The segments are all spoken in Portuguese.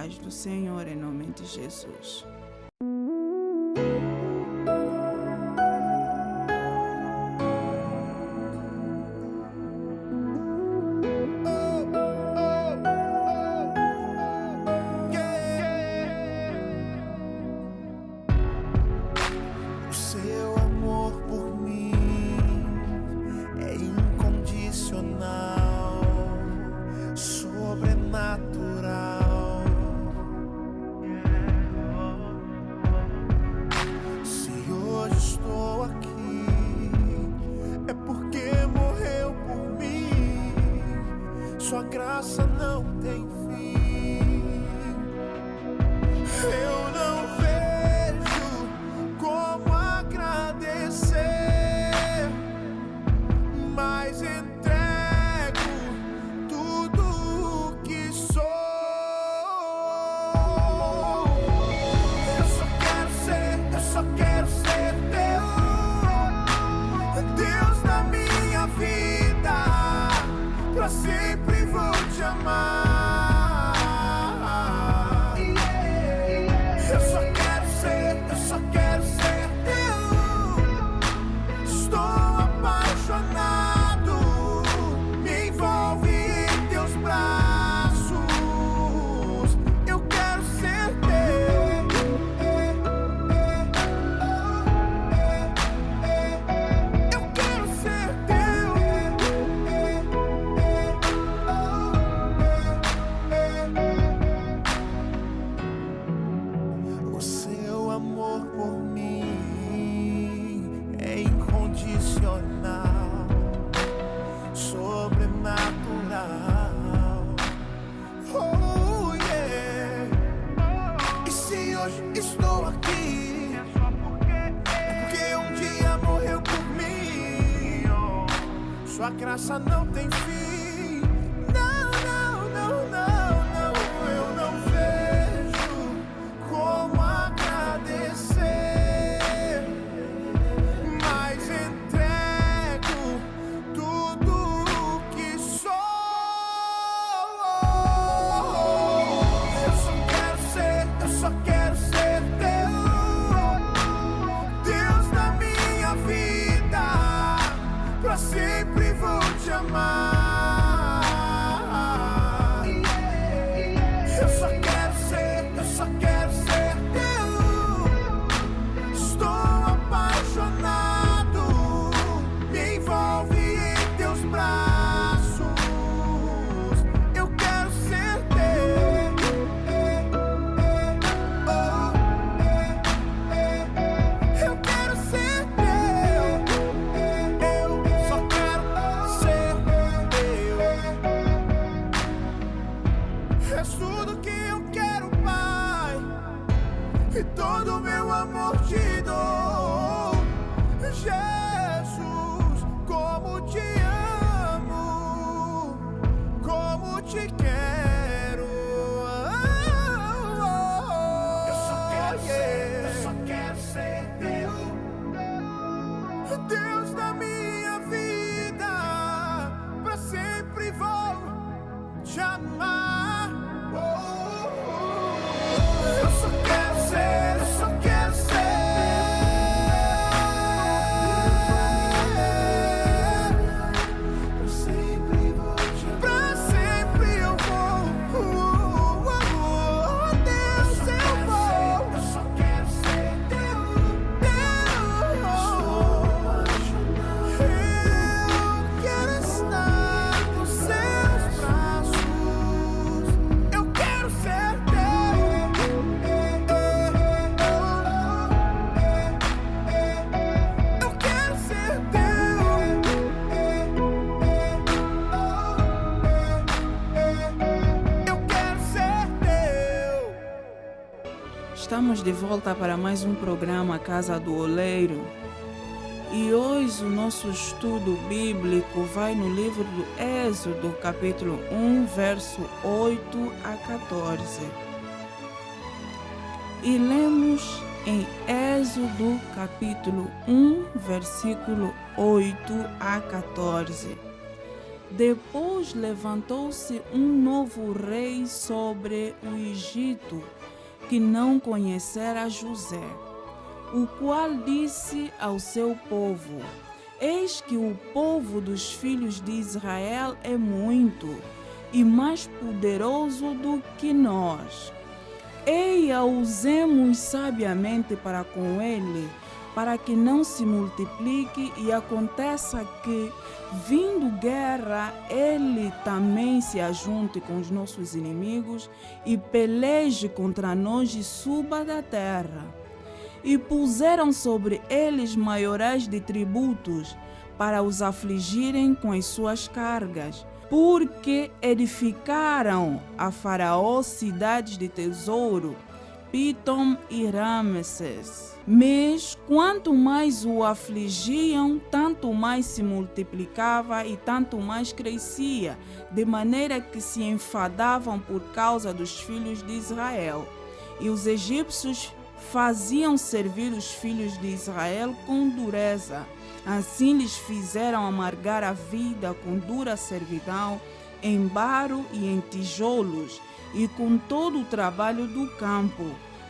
paz do Senhor em nome de Jesus. Sua graça não tem fim. Eu não vejo como agradecer, mas entrego tudo o que sou. Eu só quero ser teu, Deus da minha vida, pra sempre vou te amar. Eu só quero ser teu. Estou apaixonado, me envolve em teus braços. Eu quero ser teu. Eu quero ser teu. O seu amor por mim é incondicional, sobrenatural. Oh yeah. E se hoje estou aqui, é porque um dia morreu por mim. Sua graça não tem fim. Não, não, não, não, não. Eu não vejo como agradecer, mas entrego tudo o que sou. Eu só quero ser teu, Deus da minha vida, pra sempre vou te amar. Eu só quero ser teu. Estou apaixonado, me envolve em teus braços. Eu quero ser teu. Eu quero ser teu. Eu só quero ser teu. És tudo que eu quero, Pai, e todo meu amor te dou. Jesus, como te amo, como te quero. Eu só quero ser teu, Deus da minha vida, pra sempre vou te amar. Eu só quero ser. Pra sempre vou te amar. Pra sempre eu vou. Deus, eu vou. Eu só quero ser teu. Eu quero estar nos seus braços. Eu quero ser teu. Eu quero ser teu. Eu quero ser teu. Estamos de volta para mais um programa Casa do Oleiro. E hoje o nosso estudo bíblico vai no livro do Êxodo, capítulo 1, verso 8 a 14. E lemos em Êxodo, capítulo 1, versículo 8 a 14. Depois levantou-se um novo rei sobre o Egito, que não conhecera José, o qual disse ao seu povo: Eis que o povo dos filhos de Israel é muito e mais poderoso do que nós. Eia, usemos sabiamente para com ele, para que não se multiplique e aconteça que, vindo guerra, ele também se ajunte com os nossos inimigos e peleje contra nós e suba da terra. E puseram sobre eles maiorais de tributos, para os afligirem com as suas cargas, porque edificaram a Faraó cidades de tesouro, Pitom e Rameses. Mas quanto mais o afligiam, tanto mais se multiplicava e tanto mais crescia, de maneira que se enfadavam por causa dos filhos de Israel. E os egípcios faziam servir os filhos de Israel com dureza. Assim lhes fizeram amargar a vida com dura servidão, em barro e em tijolos, e com todo o trabalho do campo,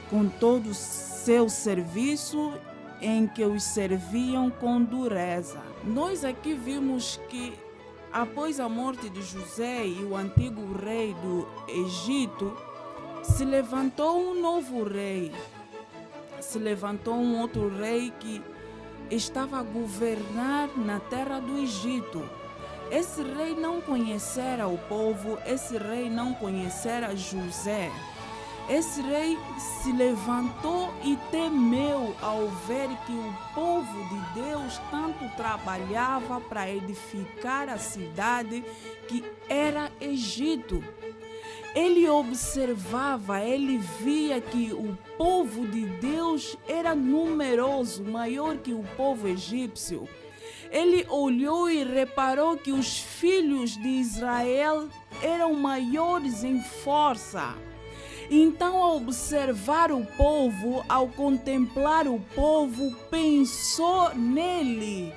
com todo o seu serviço em que os serviam com dureza. Nós aqui vimos que após a morte de José e o antigo rei do Egito, se levantou um novo rei. Se levantou um outro rei que estava a governar na terra do Egito. Esse rei não conhecera o povo, esse rei não conhecera José. Esse rei se levantou e temeu ao ver que o povo de Deus tanto trabalhava para edificar a cidade que era Egito. Ele observava, ele via que o povo de Deus era numeroso, maior que o povo egípcio. Ele olhou e reparou que os filhos de Israel eram maiores em força. Então, ao observar o povo, ao contemplar o povo, pensou nele.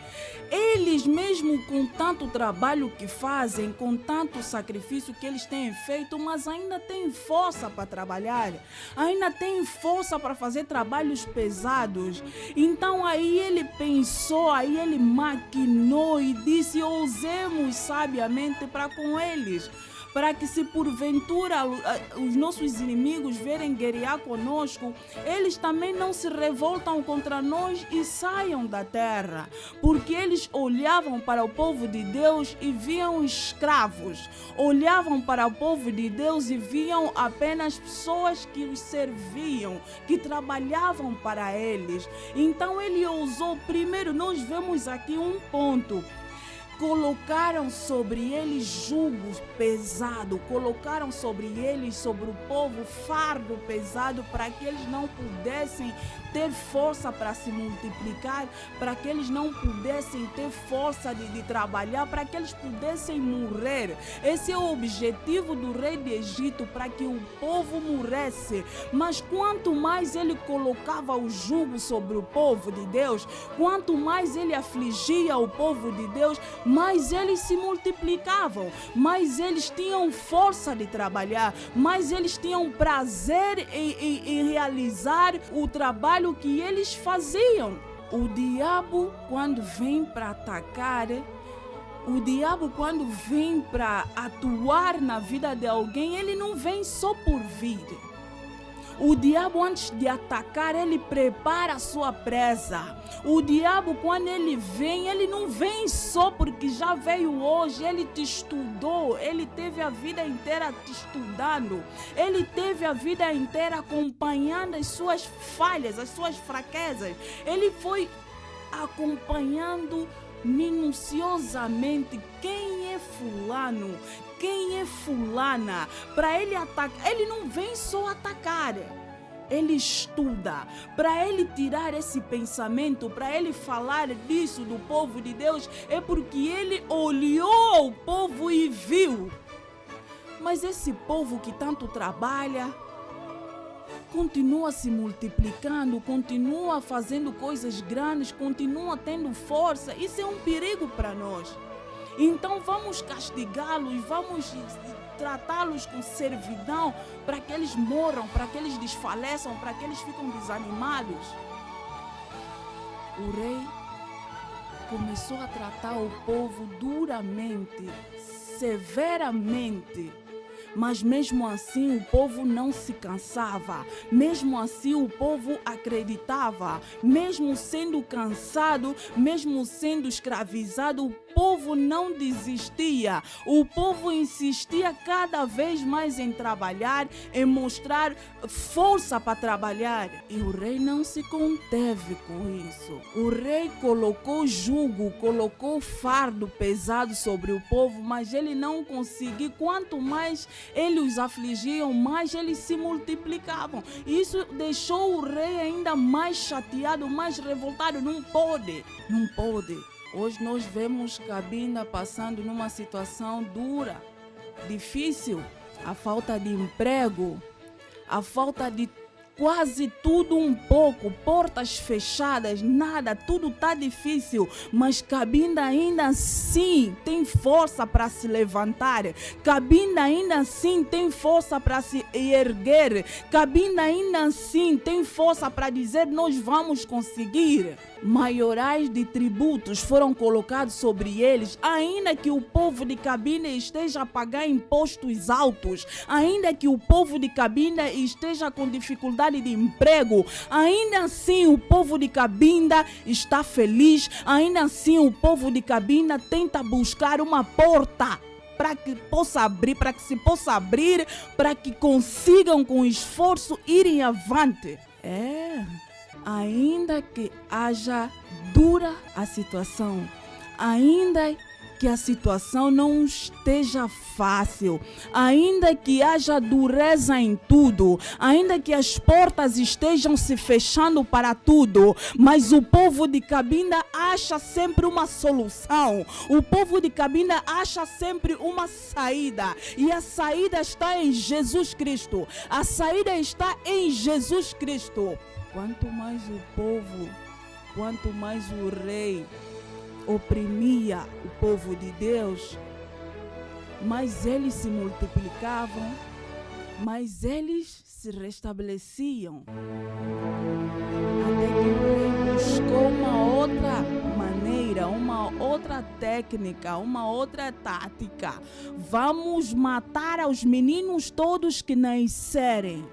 Eles, mesmo com tanto trabalho que fazem, com tanto sacrifício que eles têm feito, mas ainda têm força para trabalhar, ainda têm força para fazer trabalhos pesados. Então aí ele pensou, aí ele maquinou e disse: ousemos sabiamente para com eles, para que se porventura os nossos inimigos verem guerrear conosco, eles também não se revoltam contra nós e saiam da terra. Porque eles olhavam para o povo de Deus e viam escravos, olhavam para o povo de Deus e viam apenas pessoas que os serviam, que trabalhavam para eles. Então ele ousou, primeiro nós vemos aqui um ponto: colocaram sobre eles jugos pesados, colocaram sobre eles, sobre o povo, fardo pesado, para que eles não pudessem ter força para se multiplicar, para que eles não pudessem ter força de trabalhar, para que eles pudessem morrer. Esse é o objetivo do rei de Egito, para que o povo morresse. Mas quanto mais ele colocava o jugo sobre o povo de Deus, quanto mais ele afligia o povo de Deus, mais eles se multiplicavam, mais eles tinham força de trabalhar, mais eles tinham prazer em realizar o trabalho que eles faziam. O diabo, quando vem para atacar, o diabo, quando vem para atuar na vida de alguém, ele não vem só por vir. O diabo, antes de atacar, ele prepara a sua presa. O diabo, quando ele vem, ele não vem só porque já veio hoje. Ele te estudou, ele teve a vida inteira te estudando. Ele teve a vida inteira acompanhando as suas falhas, as suas fraquezas. Ele foi acompanhando minuciosamente quem é fulano, quem é fulana, para ele atacar. Ele não vem só atacar, ele estuda, para ele tirar esse pensamento, para ele falar disso do povo de Deus, é porque ele olhou o povo e viu. Mas esse povo que tanto trabalha, continua se multiplicando, continua fazendo coisas grandes, continua tendo força. Isso é um perigo para nós. Então vamos castigá-los, vamos tratá-los com servidão para que eles morram, para que eles desfaleçam, para que eles fiquem desanimados. O rei começou a tratar o povo duramente, severamente. Mas mesmo assim o povo não se cansava, mesmo assim o povo acreditava, mesmo sendo cansado, mesmo sendo escravizado, o povo não desistia. O povo insistia cada vez mais em trabalhar, em mostrar força para trabalhar. E o rei não se conteve com isso. O rei colocou jugo, colocou fardo pesado sobre o povo, mas ele não conseguiu. Quanto mais ele os afligiam, mais eles se multiplicavam. Isso deixou o rei ainda mais chateado, mais revoltado. Não pode. Hoje nós vemos Cabinda passando numa situação dura, difícil. A falta de emprego, a falta de quase tudo um pouco, portas fechadas, nada, tudo está difícil, mas Cabinda ainda assim tem força para se levantar, Cabinda ainda assim tem força para se erguer, Cabinda ainda assim tem força para dizer: nós vamos conseguir. Maiorais de tributos foram colocados sobre eles, ainda que o povo de Cabinda esteja a pagar impostos altos, ainda que o povo de Cabinda esteja com dificuldade de emprego, ainda assim o povo de Cabinda está feliz, ainda assim o povo de Cabinda tenta buscar uma porta para que se possa abrir, para que consigam com esforço irem avante. Ainda que haja dura a situação, ainda que a situação não esteja fácil, ainda que haja dureza em tudo, ainda que as portas estejam se fechando para tudo, mas o povo de Cabinda acha sempre uma solução, o povo de Cabinda acha sempre uma saída, e a saída está em Jesus Cristo, a saída está em Jesus Cristo. Quanto mais o povo, quanto mais o rei oprimia o povo de Deus, mais eles se multiplicavam, mais eles se restabeleciam. Até que o rei buscou uma outra maneira, uma outra técnica, uma outra tática. Vamos matar aos meninos todos que nascerem.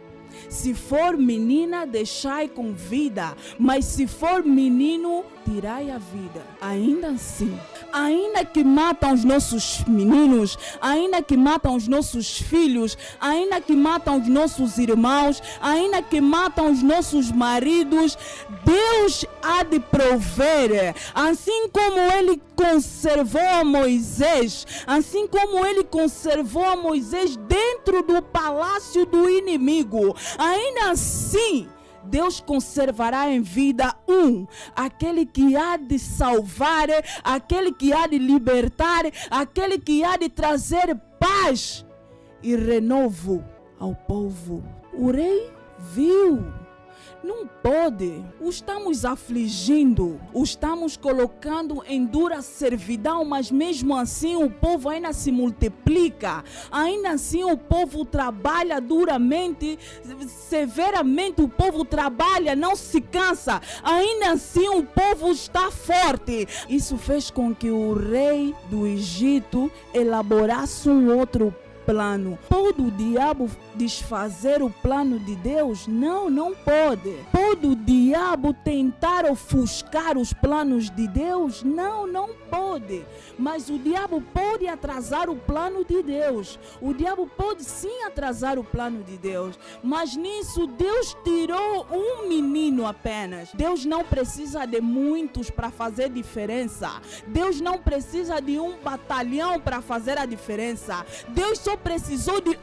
Se for menina, deixai com vida, mas se for menino, tirai a vida. Ainda assim, ainda que matam os nossos meninos, ainda que matam os nossos filhos, ainda que matam os nossos irmãos, ainda que matam os nossos maridos, Deus há de prover. Assim como Ele conservou a Moisés, assim como Ele conservou a Moisés dentro do palácio do inimigo, ainda assim Deus conservará em vida aquele que há de salvar, aquele que há de libertar, aquele que há de trazer paz e renovo ao povo. O rei viu. Não pode, o estamos afligindo, o estamos colocando em dura servidão, mas mesmo assim o povo ainda se multiplica, ainda assim o povo trabalha duramente, severamente o povo trabalha, não se cansa, ainda assim o povo está forte. Isso fez com que o rei do Egito elaborasse um outro plano. Pode o diabo desfazer o plano de Deus? Não pode. Pode o diabo tentar ofuscar os planos de Deus? Não pode. Mas o diabo pode atrasar o plano de Deus. O diabo pode sim atrasar o plano de Deus. Mas nisso Deus tirou um menino apenas. Deus não precisa de muitos para fazer diferença. Deus não precisa de um batalhão para fazer a diferença. Deus só precisou de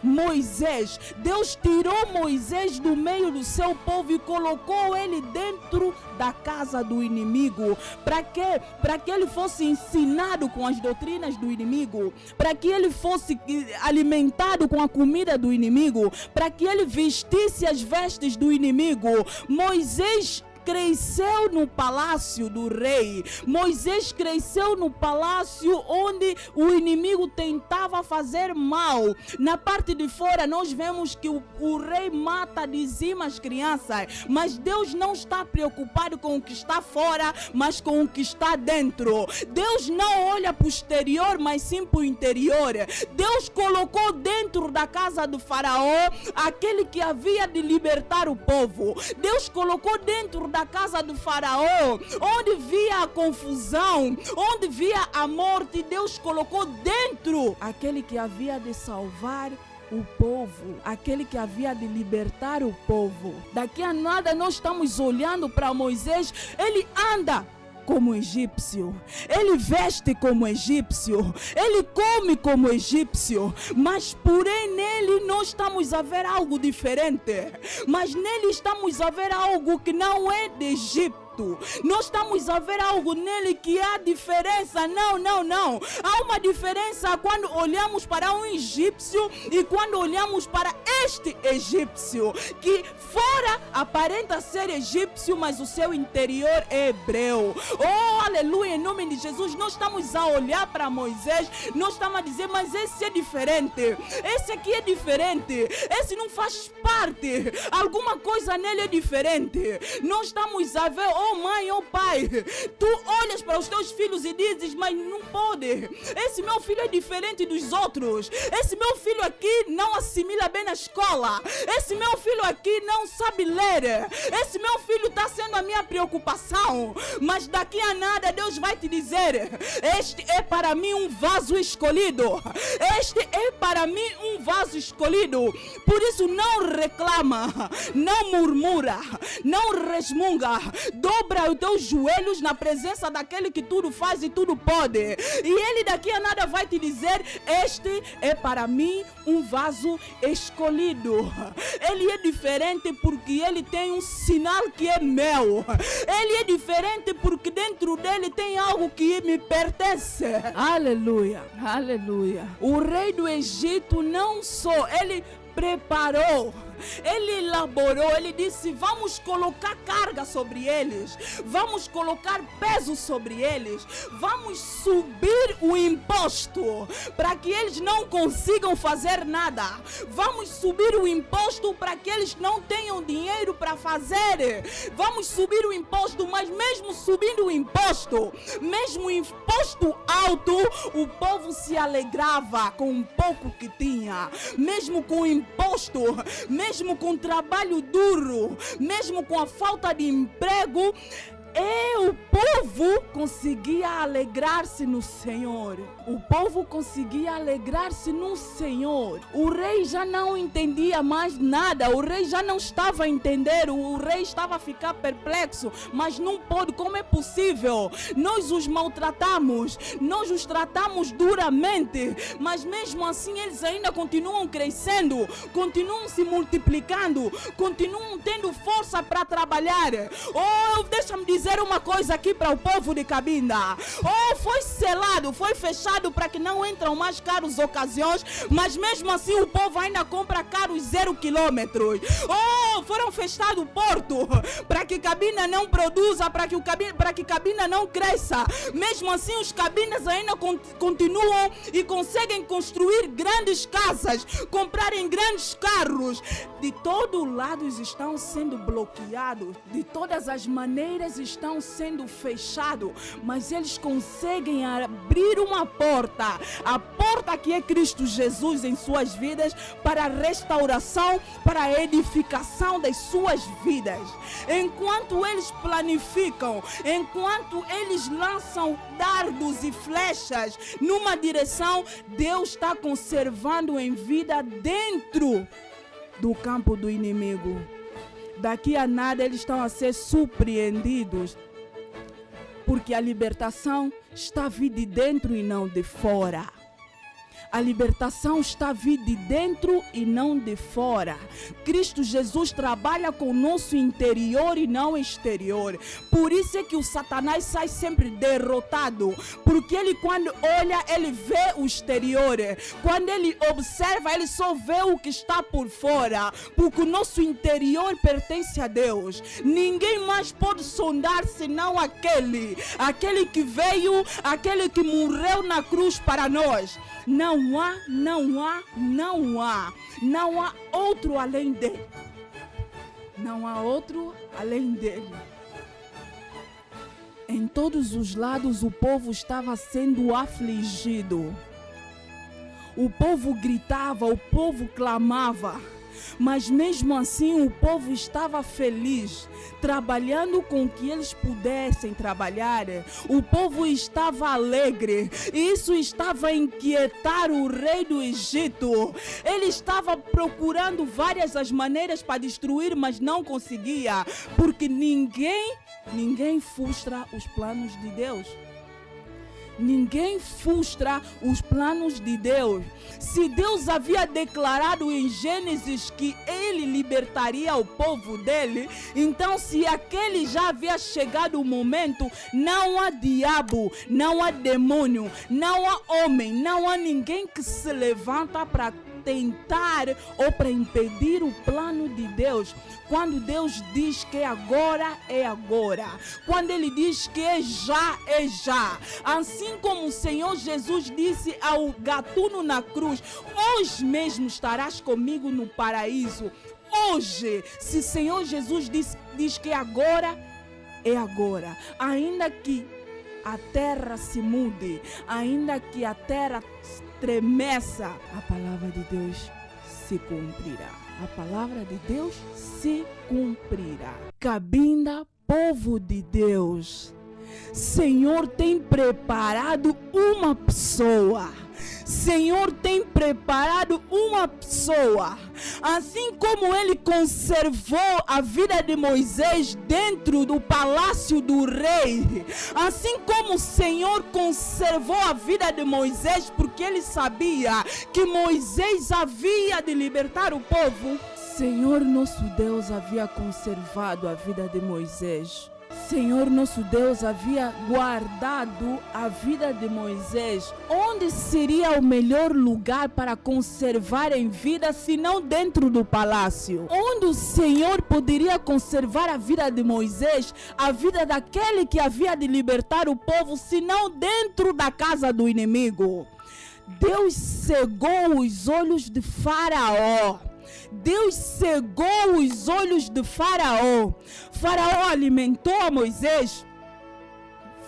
Moisés. Deus tirou Moisés do meio do seu povo e colocou ele dentro da casa do inimigo. Para quê? Para que ele fosse ensinado com as doutrinas do inimigo, para que ele fosse alimentado com a comida do inimigo, para que ele vestisse as vestes do inimigo. Moisés cresceu no palácio do rei. Moisés cresceu no palácio onde o inimigo tentava fazer mal. Na parte de fora nós vemos que o rei mata, dizima as crianças, mas Deus não está preocupado com o que está fora, mas com o que está dentro. Deus não olha para o exterior, mas sim para o interior. Deus colocou dentro da casa do faraó aquele que havia de libertar o povo. Deus colocou dentro da casa do faraó, onde via a confusão, onde via a morte, Deus colocou dentro aquele que havia de salvar o povo, aquele que havia de libertar o povo. Daqui a nada nós estamos olhando para Moisés, ele anda como egípcio, ele veste como egípcio, ele come como egípcio, mas porém nele nós estamos a ver algo diferente, mas nele estamos a ver algo que não é de Egito. Nós estamos a ver algo nele que há diferença. Não. Há uma diferença quando olhamos para um egípcio e quando olhamos para este egípcio, que fora aparenta ser egípcio, mas o seu interior é hebreu. Oh, aleluia, em nome de Jesus. Nós estamos a olhar para Moisés, nós estamos a dizer, mas esse é diferente, esse aqui é diferente, esse não faz parte, alguma coisa nele é diferente. Nós estamos a ver, oh mãe, oh pai, tu olhas para os teus filhos e dizes, mas não pode, esse meu filho é diferente dos outros, esse meu filho aqui não assimila bem na escola, esse meu filho aqui não sabe ler, esse meu filho está sendo a minha preocupação. Mas daqui a nada Deus vai te dizer, este é para mim um vaso escolhido, este é para mim um vaso escolhido. Por isso não reclama, não murmura, não resmunga, dobra os teus joelhos na presença daquele que tudo faz e tudo pode, e ele daqui a nada vai te dizer, este é para mim um vaso escolhido. Ele é diferente porque ele tem um sinal que é meu, ele é diferente porque dentro dele tem algo que me pertence. Aleluia, aleluia. O rei do Egito não só ele preparou, ele elaborou, ele disse, vamos colocar carga sobre eles, vamos colocar peso sobre eles, vamos subir o imposto para que eles não consigam fazer nada, vamos subir o imposto para que eles não tenham dinheiro para fazer, vamos subir o imposto. Mas mesmo subindo o imposto, mesmo o imposto alto, o povo se alegrava com o pouco que tinha, mesmo com o imposto, mesmo com trabalho duro, mesmo com a falta de emprego, o povo conseguia alegrar-se no Senhor. O povo conseguia alegrar-se no Senhor. O rei já não entendia mais nada. O rei já não estava a entender. O rei estava a ficar perplexo. Mas não pode, como é possível? Nós os maltratamos, nós os tratamos duramente, mas mesmo assim eles ainda continuam crescendo, continuam se multiplicando, continuam tendo força para trabalhar. Oh, deixa-me dizer uma coisa aqui para o povo de Cabinda. Oh, foi selado, foi fechado para que não entram mais carros ocasiões, mas mesmo assim o povo ainda compra carros 0 quilômetros. Oh, foram fechados o porto para que Cabinda não produza, para que Cabinda não cresça. Mesmo assim os cabindas ainda continuam e conseguem construir grandes casas, comprarem grandes carros. De todo lado estão sendo bloqueados, de todas as maneiras estão sendo fechados, mas eles conseguem abrir uma porta, a porta que é Cristo Jesus em suas vidas, para a restauração, para a edificação das suas vidas. Enquanto eles planificam, enquanto eles lançam dardos e flechas numa direção, Deus está conservando em vida dentro do campo do inimigo. Daqui a nada eles estão a ser surpreendidos, porque a libertação está vindo de dentro e não de fora. A libertação está vindo de dentro e não de fora. Cristo Jesus trabalha com o nosso interior e não exterior. Por isso é que o Satanás sai sempre derrotado. Porque ele, quando olha, ele vê o exterior. Quando ele observa, ele só vê o que está por fora. Porque o nosso interior pertence a Deus. Ninguém mais pode sondar senão aquele que veio, aquele que morreu na cruz para nós. Não há outro além dele. Não há outro além dele. Em todos os lados o povo estava sendo afligido. O povo gritava, o povo clamava. Mas mesmo assim o povo estava feliz, trabalhando com o que eles pudessem trabalhar. O povo estava alegre, e isso estava a inquietar o rei do Egito. Ele estava procurando várias as maneiras para destruir, mas não conseguia, porque ninguém frustra os planos de Deus. Ninguém frustra os planos de Deus. Se Deus havia declarado em Gênesis que ele libertaria o povo dele, então se aquele já havia chegado o momento, não há diabo, não há demônio, não há homem, não há ninguém que se levanta para tentar ou para impedir o plano de Deus. Quando Deus diz que agora, é agora. Quando Ele diz que é já, é já. Assim como o Senhor Jesus disse ao gatuno na cruz: hoje mesmo estarás comigo no paraíso. Hoje, se o Senhor Jesus diz que agora, é agora. Ainda que a terra se mude, ainda que a terra tremeça, a palavra de Deus se cumprirá. A palavra de Deus se cumprirá. Cabinda, povo de Deus, Senhor tem preparado uma pessoa. Senhor tem preparado uma pessoa. Assim como Ele conservou a vida de Moisés dentro do palácio do rei, assim como o Senhor conservou a vida de Moisés, porque Ele sabia que Moisés havia de libertar o povo, Senhor nosso Deus havia conservado a vida de Moisés. Senhor nosso Deus havia guardado a vida de Moisés. Onde seria o melhor lugar para conservar em vida, se não dentro do palácio? Onde o Senhor poderia conservar a vida de Moisés, a vida daquele que havia de libertar o povo, se não dentro da casa do inimigo? Deus cegou os olhos de Faraó. Deus cegou os olhos de Faraó. Faraó alimentou a Moisés.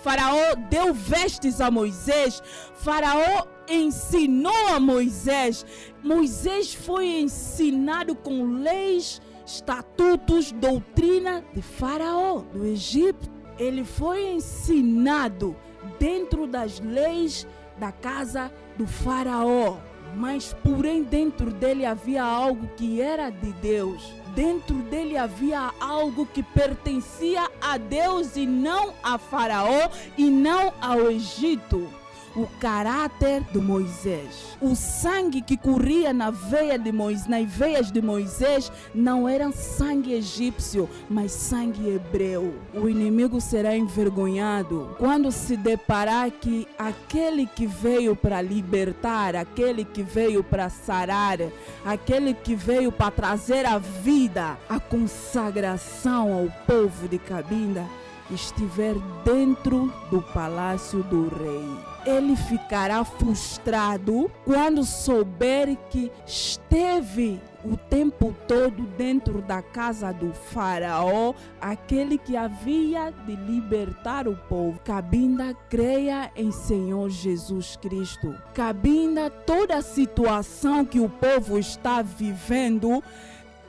Faraó deu vestes a Moisés. Faraó ensinou a Moisés. Moisés foi ensinado com leis, estatutos, doutrina de Faraó do Egito. Ele foi ensinado dentro das leis da casa do Faraó. Mas porém dentro dele havia algo que era de Deus. Dentro dele havia algo que pertencia a Deus e não a Faraó e não ao Egito. O caráter de Moisés. O sangue que corria nas veias de Moisés não era sangue egípcio, mas sangue hebreu. O inimigo será envergonhado quando se deparar que aquele que veio para libertar, aquele que veio para sarar, aquele que veio para trazer a vida, a consagração ao povo de Cabinda, estiver dentro do palácio do rei. Ele ficará frustrado quando souber que esteve o tempo todo dentro da casa do Faraó, aquele que havia de libertar o povo. Cabinda, creia em Senhor Jesus Cristo. Cabinda, toda a situação que o povo está vivendo,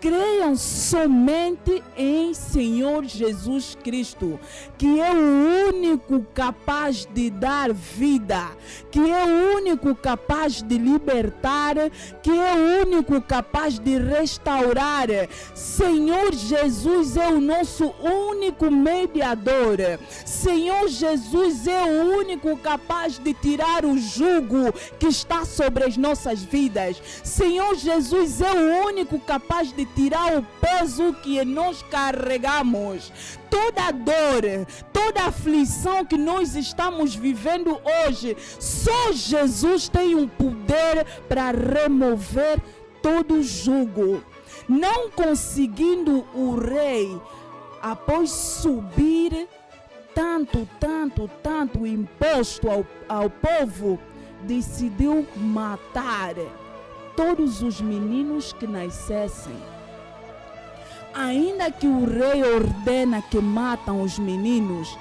creiam somente em Senhor Jesus Cristo, que é o único capaz de dar vida, que é o único capaz de libertar, que é o único capaz de restaurar. Senhor Jesus é o nosso único mediador. Senhor Jesus é o único capaz de tirar o jugo que está sobre as nossas vidas. Senhor Jesus é o único capaz de tirar o peso que nós carregamos. Toda dor, toda aflição que nós estamos vivendo hoje, só Jesus tem um poder para remover todo o jugo. Não conseguindo o rei, após subir tanto imposto ao povo, decidiu matar todos os meninos que nascessem. Ainda que o rei ordena que matam os meninos,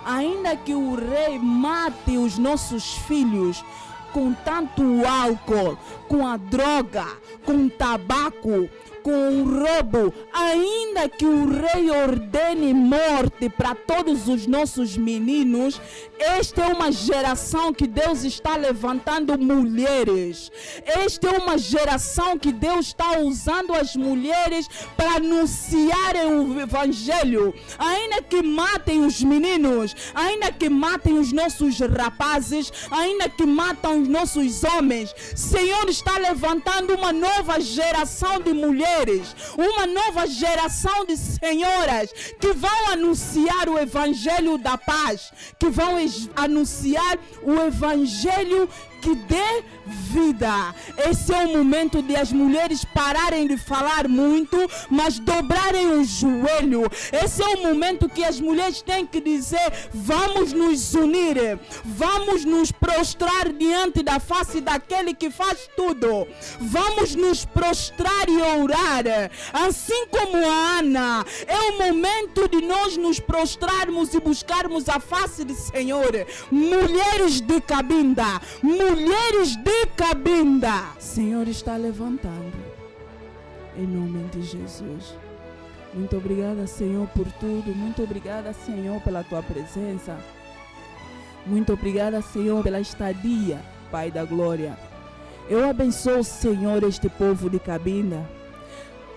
ainda que o rei mate os nossos filhos com tanto álcool, com a droga, com o tabaco, com o roubo, ainda que o rei ordene morte para todos os nossos meninos, esta é uma geração que Deus está levantando mulheres. Esta é uma geração que Deus está usando as mulheres para anunciarem o evangelho. Ainda que matem os meninos, ainda que matem os nossos rapazes, ainda que matam os nossos homens, Senhor está levantando uma nova geração de mulheres, uma nova geração de senhoras que vão anunciar o evangelho da paz, que vão anunciar o evangelho que dê vida. Esse é o momento de as mulheres pararem de falar muito, mas dobrarem o joelho. Esse é o momento que as mulheres têm que dizer: vamos nos unir, vamos nos prostrar diante da face daquele que faz tudo, vamos nos prostrar e orar. Assim como a Ana, é o momento de nós nos prostrarmos e buscarmos a face do Senhor. Mulheres de Cabinda, mulheres de Cabinda, Senhor está levantando, em nome de Jesus. Muito obrigada, Senhor, por tudo. Muito obrigada, Senhor, pela tua presença. Muito obrigada, Senhor, pela estadia, Pai da glória. Eu abençoo, Senhor, este povo de Cabinda.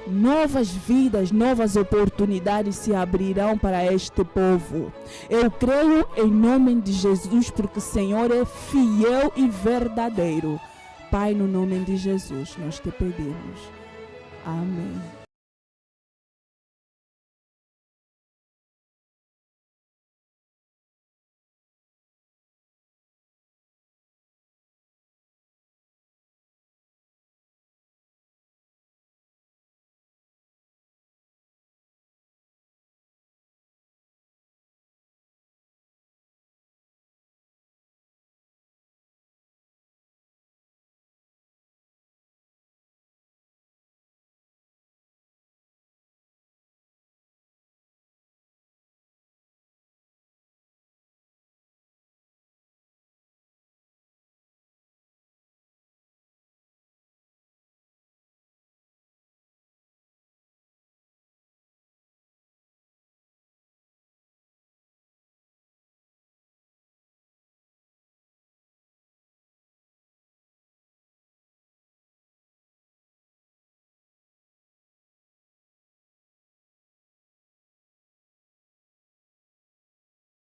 Novas vidas, novas oportunidades se abrirão para este povo. Eu creio em nome de Jesus, porque o Senhor é fiel e verdadeiro. Pai, no nome de Jesus, nós te pedimos. Amém.